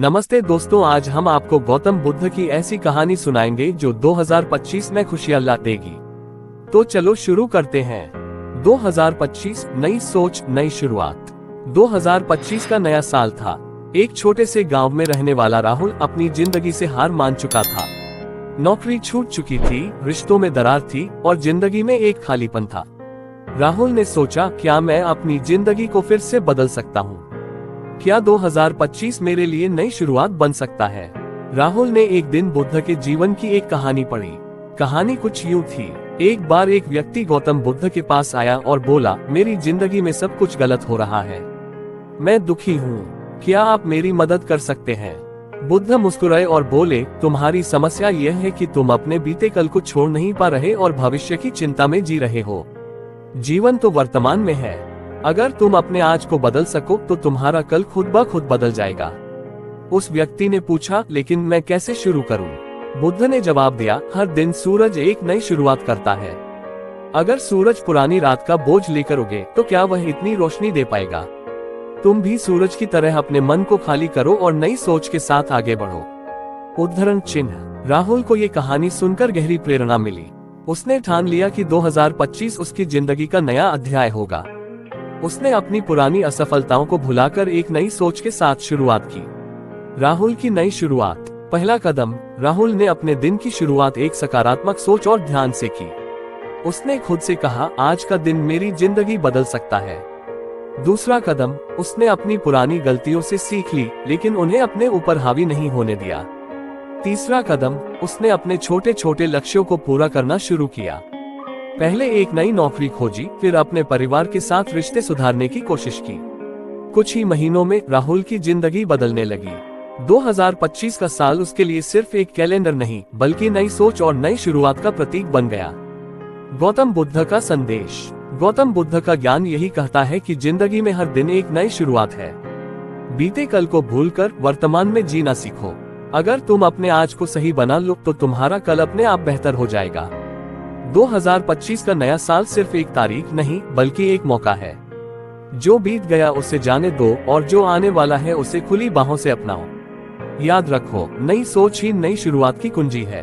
नमस्ते दोस्तों, आज हम आपको गौतम बुद्ध की ऐसी कहानी सुनाएंगे जो 2025 में खुशियां ला देगी। तो चलो शुरू करते हैं। 2025 नई सोच नई शुरुआत। 2025 का नया साल था। एक छोटे से गांव में रहने वाला राहुल अपनी जिंदगी से हार मान चुका था। नौकरी छूट चुकी थी, रिश्तों में दरार थी और जिंदगी में एक खालीपन था। राहुल ने सोचा, क्या मैं अपनी जिंदगी को फिर से बदल सकता हूँ? क्या 2025 मेरे लिए नई शुरुआत बन सकता है? राहुल ने एक दिन बुद्ध के जीवन की एक कहानी पढ़ी। कहानी कुछ यूं थी। एक बार एक व्यक्ति गौतम बुद्ध के पास आया और बोला, मेरी जिंदगी में सब कुछ गलत हो रहा है, मैं दुखी हूँ, क्या आप मेरी मदद कर सकते हैं? बुद्ध मुस्कुराए और बोले, तुम्हारी समस्या यह है कि तुम अपने बीते कल को छोड़ नहीं पा रहे और भविष्य की चिंता में जी रहे हो। जीवन तो वर्तमान में है। अगर तुम अपने आज को बदल सको तो तुम्हारा कल खुद ब खुद बदल जाएगा। उस व्यक्ति ने पूछा, लेकिन मैं कैसे शुरू करूं? बुद्ध ने जवाब दिया, हर दिन सूरज एक नई शुरुआत करता है। अगर सूरज पुरानी रात का बोझ लेकर उगे तो क्या वह इतनी रोशनी दे पाएगा? तुम भी सूरज की तरह अपने मन को खाली करो और नई सोच के साथ आगे बढ़ो। उद्धरण चिन्ह। राहुल को ये कहानी सुनकर गहरी प्रेरणा मिली। उसने ठान लिया कि 2025 उसकी जिंदगी का नया अध्याय होगा। उसने अपनी पुरानी असफलताओं को भुलाकर एक नई सोच के साथ शुरुआत की। राहुल की नई शुरुआत। पहला कदम, राहुल ने अपने दिन की शुरुआत एक सकारात्मक सोच और ध्यान से की। उसने खुद से कहा, आज का दिन मेरी जिंदगी बदल सकता है। दूसरा कदम, उसने अपनी पुरानी गलतियों से सीख ली, लेकिन उन्हें अपने ऊपर हावी नहीं होने दिया। तीसरा कदम, उसने अपने छोटे छोटे लक्ष्यों को पूरा करना शुरू किया। पहले एक नई नौकरी खोजी, फिर अपने परिवार के साथ रिश्ते सुधारने की कोशिश की। कुछ ही महीनों में राहुल की जिंदगी बदलने लगी। 2025 का साल उसके लिए सिर्फ एक कैलेंडर नहीं, बल्कि नई सोच और नई शुरुआत का प्रतीक बन गया। गौतम बुद्ध का संदेश। गौतम बुद्ध का ज्ञान यही कहता है कि जिंदगी में हर दिन एक नई शुरुआत है। बीते कल को भूलकर वर्तमान में जीना सीखो। अगर तुम अपने आज को सही बना लो तो तुम्हारा कल अपने आप बेहतर हो जाएगा। 2025 का नया साल सिर्फ एक तारीख नहीं, बल्कि एक मौका है। जो बीत गया उसे जाने दो और जो आने वाला है उसे खुली बाहों से अपनाओ। याद रखो, नई सोच ही नई शुरुआत की कुंजी है।